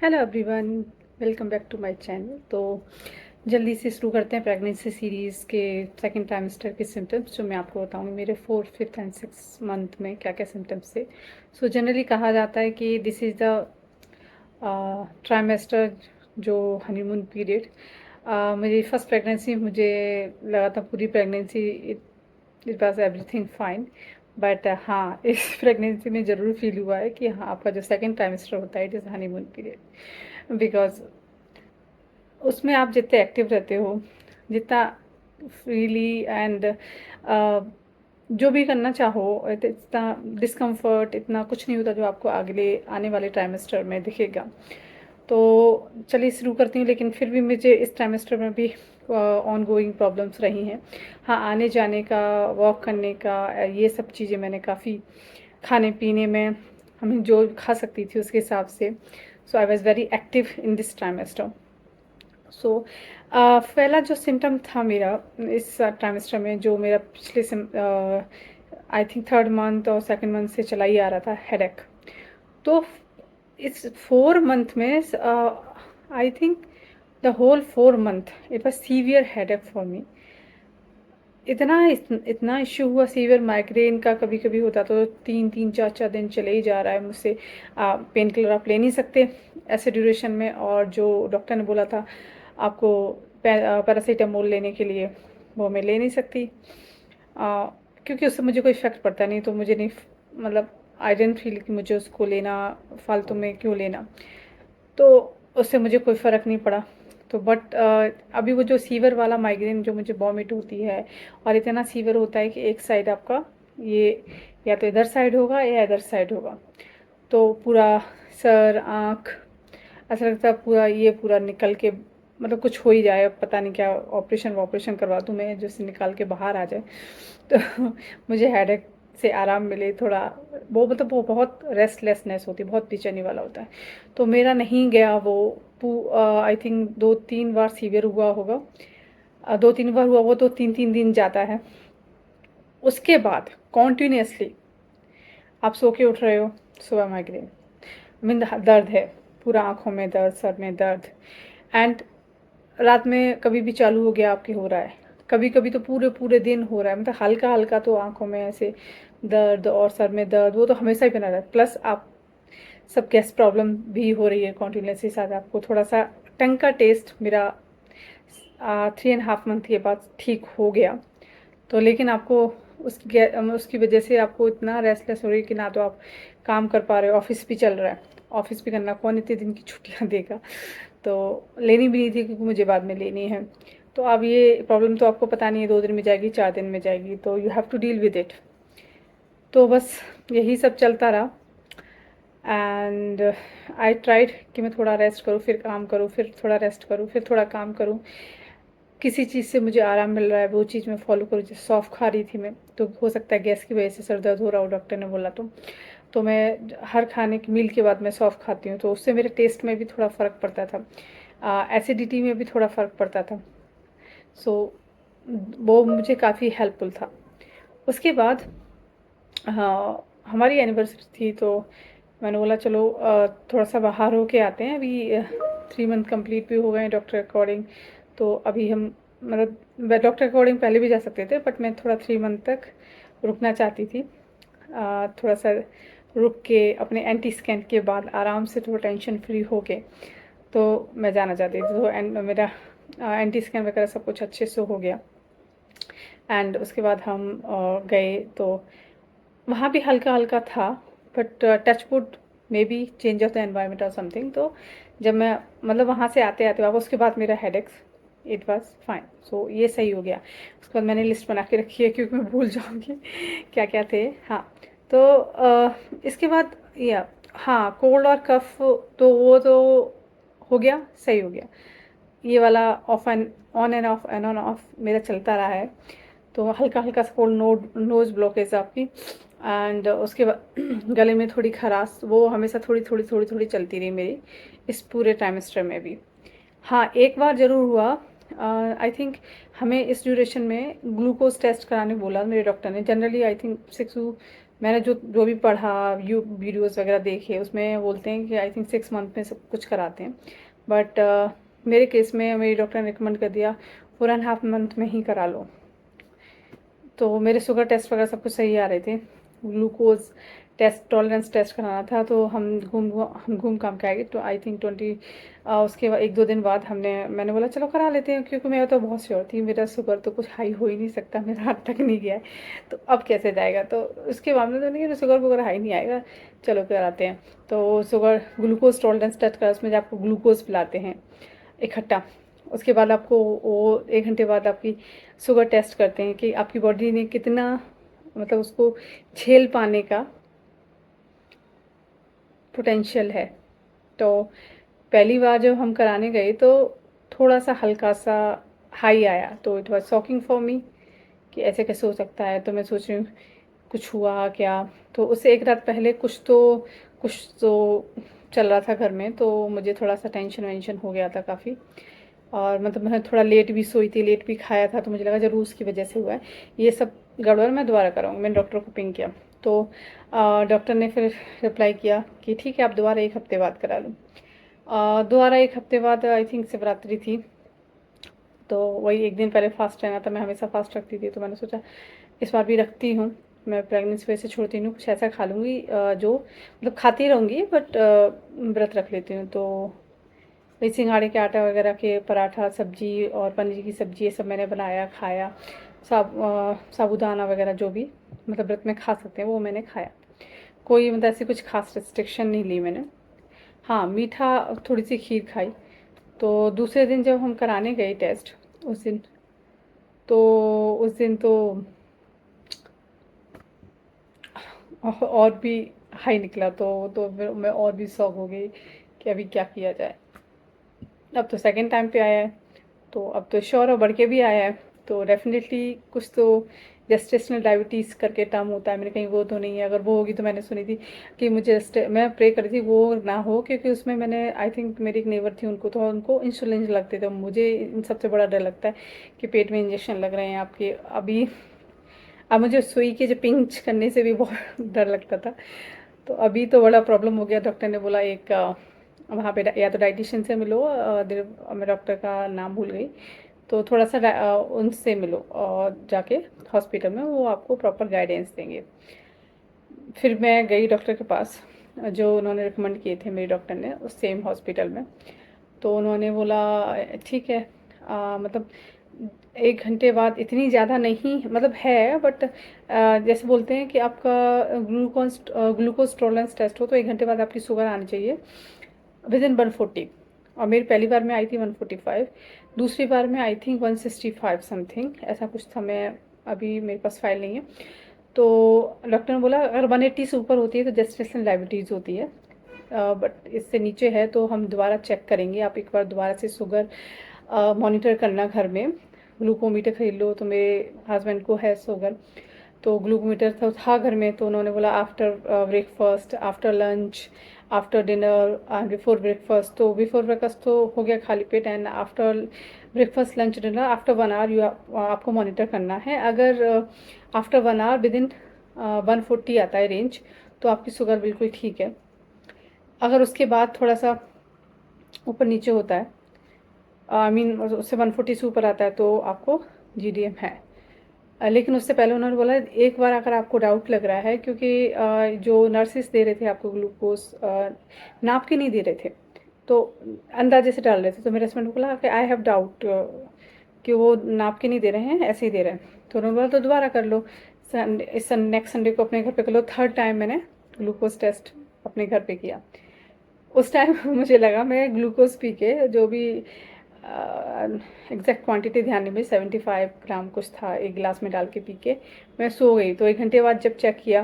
Hello everyone, welcome back to my channel. तो जल्दी से शुरू करते हैं प्रेगनेंसी सीरीज़ के सेकंड ट्राइमेस्टर के सिम्टम्स, जो मैं आपको बताऊंगी मेरे 4th, 5th and 6th month में क्या क्या सिम्टम्स थे। सो जनरली कहा जाता है कि दिस इज़ द ट्राइमेस्टर, जो हनीमून पीरियड। मेरी फर्स्ट प्रेगनेंसी, मुझे लगा था पूरी pregnancy it was everything fine, but हाँ, इस प्रेगनेंसी में ज़रूर फील हुआ है कि हाँ, आपका जो सेकंड ट्राइमेस्टर होता है it is honeymoon period. Because उसमें आप जितने एक्टिव रहते हो, जितना फ्रीली एंड जो भी करना चाहो, इतना डिस्कम्फर्ट इतना कुछ नहीं होता जो आपको अगले आने वाले ट्राइमेस्टर में दिखेगा। तो चलिए शुरू करती हूँ, लेकिन फिर भी मुझे इस ट्राइमेस्टर में भी ऑन गोइंग प्रॉब्लम्स रही हैं। हाँ, आने जाने का, वॉक करने का, ये सब चीज़ें मैंने काफ़ी, खाने पीने में हम जो खा सकती थी उसके हिसाब से। So I was very active in this trimester. So पहला जो सिम्टम था मेरा इस ट्राइमेस्टर में, जो मेरा पिछले आई थिंक थर्ड मंथ और सेकंड मंथ से चला ही आ रहा था, हेडेक। तो इस 4 मंथ में I think the whole 4 month it was severe headache for me. इतना इश्यू हुआ सीवियर माइग्रेन का, कभी कभी होता तो 3 3 4 4 दिन चले ही जा रहा है मुझसे। पेन किलर आप ले नहीं सकते ऐसे ड्यूरेशन में, और जो डॉक्टर ने बोला था आपको पैरासीटामोल लेने के लिए, वो मैं ले नहीं सकती, क्योंकि उससे मुझे कोई इफ़ेक्ट पड़ता नहीं, तो मुझे नहीं, मतलब आई डेंट फील कि मुझे उसको लेना, फालतू में क्यों लेना। तो उससे मुझे कोई फ़र्क नहीं पड़ा। तो बट अभी वो जो सीवर वाला माइग्रेन जो मुझे वॉमिट होती है, और इतना सीवर होता है कि एक साइड आपका, ये या तो इधर साइड होगा या इधर साइड होगा, तो पूरा सर, आँख, ऐसा लगता है पूरा ये पूरा निकल के, मतलब कुछ हो ही जाए, अब पता नहीं क्या ऑपरेशन वॉपरेशन करवा दूँ मैं जिससे निकाल के बाहर आ जाए। तो मुझे हेडेक से आराम मिले थोड़ा। वो मतलब वो बहुत रेस्टलेसनेस होती है, बहुत बेचैनी वाला होता है। तो मेरा नहीं गया वो, आई थिंक 2 3 बार सीवियर हुआ होगा। 2 3 बार हुआ वो, तो 3 3 दिन जाता है। उसके बाद कॉन्टिन्यूसली आप सो के उठ रहे हो, सुबह माइग्रेन, मीन दर्द है, पूरा आँखों में दर्द, सर में दर्द, एंड रात में कभी भी चालू हो गया आपके हो रहा है, कभी कभी तो पूरे पूरे दिन हो रहा है, मतलब हल्का हल्का तो आँखों में ऐसे दर्द और सर में दर्द, वो तो हमेशा ही बना रहा है। प्लस आप सब गैस प्रॉब्लम भी हो रही है कॉन्टिन्यूसली, साथ आपको थोड़ा सा टंग का टेस्ट मेरा 3.5 मंथ के बाद ठीक हो गया। तो लेकिन आपको उसकी वजह से आपको इतना रेस्टलेस हो रही है कि ना तो आप काम कर पा रहे हो, ऑफिस भी चल रहा है, ऑफिस भी करना, कौन इतने दिन की छुट्टियां देगा। तो लेनी भी नहीं थी क्योंकि मुझे बाद में लेनी है। तो अब ये प्रॉब्लम तो आपको पता नहीं है 2 दिन में जाएगी, 4 दिन में जाएगी, तो you have to deal with it. तो बस यही सब चलता रहा, एंड आई ट्राइड कि मैं थोड़ा रेस्ट करूँ, फिर काम करूँ, फिर थोड़ा रेस्ट करूँ, फिर थोड़ा काम करूँ। किसी चीज़ से मुझे आराम मिल रहा है वो चीज़ मैं फ़ॉलो करूँ। जैसे सौंफ खा रही थी मैं, तो हो सकता है गैस की वजह से सर दर्द हो रहा हो, डॉक्टर ने बोला। तो मैं हर खाने की मील के बाद मैं सौंफ खाती हूँ, तो उससे मेरे टेस्ट में भी थोड़ा फ़र्क पड़ता था, एसिडिटी में भी थोड़ा फ़र्क पड़ता था। सो वो मुझे काफ़ी हेल्पफुल था। उसके बाद हाँ, हमारी एनिवर्सरी थी, तो मैंने बोला चलो थोड़ा सा बाहर होके आते हैं। अभी 3 मंथ कंप्लीट भी हो गए हैं डॉक्टर अकॉर्डिंग। तो अभी हम, मतलब डॉक्टर अकॉर्डिंग पहले भी जा सकते थे, बट मैं थोड़ा 3 मंथ तक रुकना चाहती थी। थोड़ा सा रुक के अपने एंटी स्कैन के बाद आराम से थोड़ा टेंशन फ्री हो के, तो मैं जाना चाहती थी। तो मेरा एंटी स्कैन वगैरह सब कुछ अच्छे से हो गया, एंड उसके बाद हम गए, तो वहाँ भी हल्का हल्का था, but touch wood may be change of the environment और समथिंग। तो जब मैं, मतलब वहाँ से आते आते वापस, उसके बाद मेरा हेडेक्स इट वाज फाइन, सो ये सही हो गया। उसके बाद मैंने लिस्ट बना के रखी है क्योंकि मैं भूल जाऊँगी क्या क्या थे। हाँ, तो इसके बाद या हाँ, कोल्ड और कफ, तो वो तो हो गया, सही हो गया। ये वाला of and on and of, and on off मेरा चलता रहा है। तो हल्का हल्का सा कोल्ड, नोज़ ब्लॉकेज आपकी, एंड उसके बाद गले में थोड़ी खराश, वो हमेशा थोड़ी थोड़ी थोड़ी थोड़ी चलती रही मेरी इस पूरे ट्राइमेस्टर में भी। हाँ, एक बार ज़रूर हुआ, आई थिंक हमें इस ड्यूरेशन में ग्लूकोज टेस्ट कराने बोला मेरे डॉक्टर ने। जनरली आई थिंक मैंने जो जो भी पढ़ा, वीडियोस वगैरह देखे, उसमें बोलते हैं कि आई थिंक 6 मंथ में सब कुछ कराते हैं, बट मेरे केस में मेरी डॉक्टर ने रिकमेंड कर दिया 4.5 मंथ में ही करा लो। तो मेरे शुगर टेस्ट वगैरह सब कुछ सही आ रहे थे, ग्लूकोज टेस्ट, टॉलरेंस टेस्ट कराना था, तो हम घूम काम के आएंगे। तो आई थिंक उसके बाद 1-2 दिन बाद मैंने बोला चलो करा लेते हैं, क्योंकि मैं तो बहुत श्योर थी मेरा शुगर तो कुछ हाई हो ही नहीं सकता, मेरा हाथ तक नहीं गया है, तो अब कैसे जाएगा। तो उसके बाद में तो नहीं, शुगर वगैरह हाई नहीं आएगा, चलो कराते हैं। तो शुगर ग्लूकोज टॉलरेंस टेस्ट करा, उसमें आपको ग्लूकोज पिलाते हैं इकट्ठा। उसके बाद आपको वो 1 घंटे बाद आपकी शुगर टेस्ट करते हैं कि आपकी बॉडी ने कितना, मतलब उसको झेल पाने का पोटेंशियल है। तो पहली बार जब हम कराने गए तो थोड़ा सा हल्का सा हाई आया, तो it was shocking for me कि ऐसे कैसे हो सकता है। तो मैं सोच रही हूँ कुछ हुआ क्या। तो उससे एक रात पहले कुछ तो चल रहा था घर में, तो मुझे थोड़ा सा टेंशन वेंशन हो गया था काफ़ी। और मतलब मैं थोड़ा लेट भी सोई थी, लेट भी खाया था, तो मुझे लगा ज़रूर उसकी वजह से हुआ है ये सब गड़बड़, मैं दोबारा कराऊँगी। मैंने डॉक्टर को पिंग किया, तो डॉक्टर ने फिर रिप्लाई किया कि ठीक है आप दोबारा 1 हफ्ते बाद करा लो। दोबारा 1 हफ्ते बाद आई थिंक शिवरात्रि थी, तो वही एक दिन पहले फास्ट रहना था। मैं हमेशा फास्ट रखती थी, तो मैंने सोचा इस बार भी रखती हूँ। मैं प्रेगनेंसी वजह से छोड़ती नहीं हूँ, कुछ ऐसा खा लूँगी जो मतलब खाती रहूँगी, बट व्रत रख लेती हूँ। तो वही सिंघाड़े के आटा वगैरह के पराठा, सब्जी और पनीर की सब्जी, ये सब मैंने बनाया खाया। साबूदाना वगैरह जो भी मतलब व्रत में खा सकते हैं वो मैंने खाया। कोई मतलब ऐसी कुछ खास रिस्ट्रिक्शन नहीं ली मैंने। हाँ, मीठा थोड़ी सी खीर खाई। तो दूसरे दिन जब हम कराने गए टेस्ट, उस दिन तो उस दिन तो और भी हाई निकला, तो फिर मैं और भी शॉक हो गई कि अभी क्या किया जाए। अब तो सेकंड टाइम पे आया है, तो अब तो श्योर और बढ़ के भी आया है, तो डेफिनेटली कुछ तो जेस्टेशनल डायबिटीज़ करके टर्म होता है। मैंने कहीं वो तो नहीं है, अगर वो होगी तो मैंने सुनी थी कि मुझे मैं प्रे करी थी वो ना हो, क्योंकि उसमें मैंने आई थिंक मेरी एक नेबर थी, उनको तो उनको इंसुलिन लगते थे। मुझे इन सबसे बड़ा डर लगता है कि पेट में इंजेक्शन लग रहे हैं आपके। अभी अब मुझे सुई के जो पिंच करने से भी बहुत डर लगता था, तो अभी तो बड़ा प्रॉब्लम हो गया। डॉक्टर ने बोला एक वहाँ पे या तो डाइटिशियन से मिलो, मैं डॉक्टर का नाम भूल गई, तो थोड़ा सा उनसे मिलो और जाके हॉस्पिटल में, वो आपको प्रॉपर गाइडेंस देंगे। फिर मैं गई डॉक्टर के पास, जो उन्होंने रिकमेंड किए थे मेरे डॉक्टर ने उस सेम हॉस्पिटल में। तो उन्होंने बोला ठीक है, मतलब 1 घंटे बाद, इतनी ज़्यादा नहीं मतलब है, बट जैसे बोलते हैं कि आपका ग्लूकोज टॉलरेंस टेस्ट हो तो 1 घंटे बाद आपकी शुगर आनी चाहिए विदिन 140। और मेरी पहली बार में आई थी 145, दूसरी बार में आई थिंक 165 समथिंग ऐसा कुछ था। मैं अभी मेरे पास फाइल नहीं है। तो डॉक्टर ने बोला अगर 180 से ऊपर होती है तो जेस्टेशनल डायबिटीज़ होती है, बट इससे नीचे है तो हम दोबारा चेक करेंगे। आप एक बार दोबारा से शुगर मॉनिटर करना घर में, ग्लूकोमीटर खरीद लो। तो मेरे हस्बैंड को है शुगर, तो ग्लूकोमीटर था घर में। तो उन्होंने बोला after breakfast, after lunch, after dinner and before breakfast. तो बिफोर ब्रेकफास्ट तो हो गया खाली पेट, and after breakfast lunch dinner after 1 hour आपको मॉनिटर करना है। अगर आफ्टर 1 आवर विदिन 140 आता है रेंज, तो आपकी शुगर बिल्कुल ठीक है। अगर उसके बाद थोड़ा सा ऊपर नीचे होता है, आई मीन उससे 140 से ऊपर आता है, तो आपको जीडीएम है। लेकिन उससे पहले उन्होंने बोला एक बार अगर आपको डाउट लग रहा है, क्योंकि जो नर्सिस दे रहे थे आपको ग्लूकोज नाप के नहीं दे रहे थे, तो अंदाजे से डाल रहे थे। तो मेरे हस्बैंड को बोला कि आई हैव डाउट कि वो नाप के नहीं दे रहे हैं, ऐसे ही दे रहे हैं। तो उन्होंने बोला तो दोबारा कर लो, नेक्स्ट संडे को अपने घर पे कर लो। थर्ड टाइम मैंने ग्लूकोज टेस्ट अपने घर पे किया। उस टाइम मुझे लगा मैं ग्लूकोज पी के जो भी एग्जैक्ट क्वांटिटी ध्यान नहीं, में 75 ग्राम कुछ था एक गिलास में डाल के पी के मैं सो गई। तो 1 घंटे बाद जब चेक किया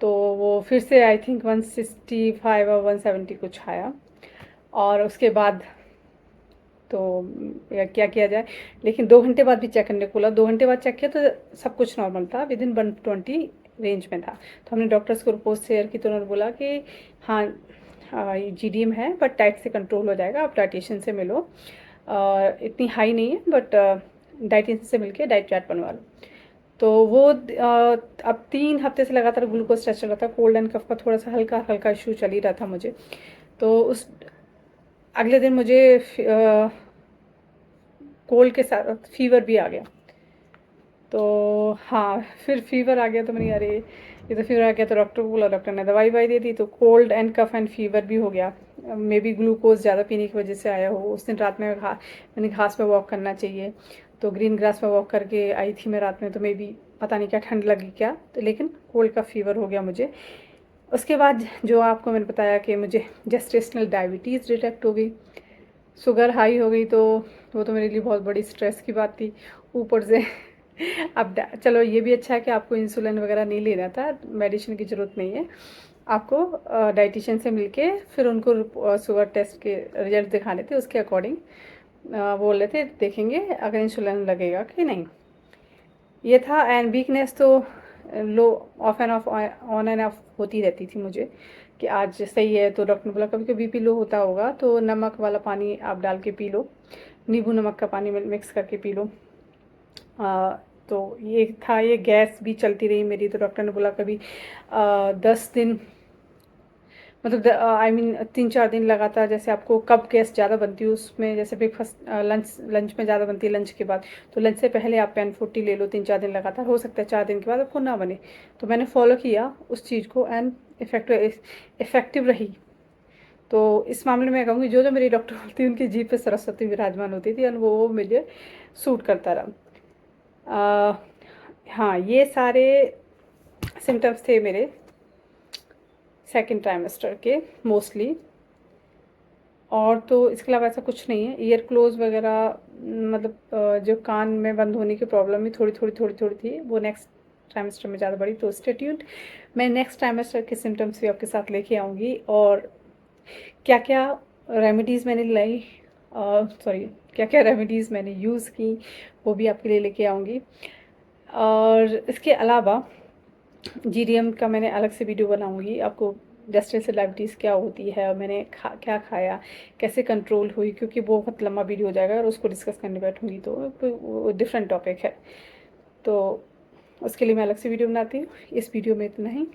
तो वो फिर से आई थिंक 165 और 170 कुछ आया। और उसके बाद तो क्या किया जाए, लेकिन 2 घंटे बाद भी चेक करने को बोला। 2 घंटे बाद चेक किया तो सब कुछ नॉर्मल था, विदिन 120 रेंज में था। तो हमने डॉक्टर्स को रिपोर्ट शेयर की, तो उन्होंने बोला कि हाँ ये जीडीएम है, बट डाइट से कंट्रोल हो जाएगा, आप डाइटिशियन से मिलो। इतनी हाई नहीं है, बट डाइटिशियन से मिलके डाइट चार्ट बनवा लो। तो वो अब 3 हफ्ते से लगातार ग्लूकोज टेस्ट चल रहा था। कोल्ड एंड कफ का थोड़ा सा हल्का हल्का इशू चल ही रहा था मुझे। तो उस अगले दिन मुझे कोल्ड के साथ फीवर भी आ गया। तो हाँ, फिर फीवर आ गया तो मैंने अरे ये तो फीवर आ गया, तो डॉक्टर को बोला, डॉक्टर ने दवाई दे दी। तो cold and cough and fever भी हो गया। मे बी ग्लूकोज ज़्यादा पीने की वजह से आया हो। उस दिन रात में मैंने घास पे वॉक करना चाहिए, तो ग्रीन ग्रास पे वॉक करके आई थी मैं रात में, तो मे बी पता नहीं क्या ठंड लगी क्या, तो लेकिन कोल्ड का फीवर हो गया मुझे। उसके बाद जो आपको मैंने बताया कि मुझे जेस्टेशनल डायबिटीज़ डिटेक्ट हो गई, शुगर हाई हो गई। तो वो तो मेरे लिए बहुत बड़ी स्ट्रेस की बात थी ऊपर से। अब चलो ये भी अच्छा है कि आपको इंसुलिन वगैरह नहीं लेना था, मेडिसिन की ज़रूरत नहीं है आपको। डाइटिशियन से मिलके फिर उनको शुगर टेस्ट के रिजल्ट दिखाने थे, उसके अकॉर्डिंग बोल रहे थे देखेंगे अगर इंसुलिन लगेगा कि नहीं। ये था। एंड वीकनेस तो लो off and off on and off होती रहती थी मुझे, कि आज सही है तो डॉक्टर ने बोला कभी कभी बीपी लो होता होगा तो नमक वाला पानी आप डाल के पी लो, नींबू नमक का पानी मिक्स करके पी लो। तो ये था। ये गैस भी चलती रही मेरी, तो डॉक्टर ने बोला कभी 10 दिन, मतलब आई मीन 3-4 दिन लगातार, जैसे आपको कब गैस ज़्यादा बनती है उसमें, जैसे ब्रेकफास्ट लंच में ज़्यादा बनती है लंच के बाद, तो लंच से पहले आप 10-40 ले लो 3-4 दिन लगातार, हो सकता है 4 दिन के बाद आपको ना बने। तो मैंने फॉलो किया उस चीज़ को एंड इफ़ेक्टिव रही। तो इस मामले में कहूँगी जो जो मेरी डॉक्टर होती उनकी जीभ पे सरस्वती विराजमान होती थी, और वो मुझे सूट करता रहा। हाँ, ये सारे सिम्टम्स थे मेरे सेकंड ट्राइमेस्टर के मोस्टली। और तो इसके अलावा ऐसा कुछ नहीं है। ईयर क्लोज वगैरह, मतलब जो कान में बंद होने की प्रॉब्लम भी थोड़ी थी, वो नेक्स्ट ट्राइमेस्टर में ज़्यादा बढ़ी। तो स्टे ट्यून्ड, मैं नेक्स्ट ट्राइमेस्टर के सिम्टम्स भी आपके साथ लेके आऊँगी, और क्या क्या रेमेडीज़ मैंने लाई, सॉरी, क्या क्या रेमेडीज़ मैंने यूज़ की वो भी आपके लिए लेके आऊँगी। और इसके अलावा जीडीएम का मैंने अलग से वीडियो बनाऊंगी आपको, जेस्टेशनल डायबिटीज़ क्या होती है और मैंने क्या खाया, कैसे कंट्रोल हुई, क्योंकि वो बहुत लंबा वीडियो हो जाएगा और उसको डिस्कस करने बैठूंगी तो वो डिफरेंट टॉपिक है। तो उसके लिए मैं अलग से वीडियो बनाती हूँ। इस वीडियो में इतना ही।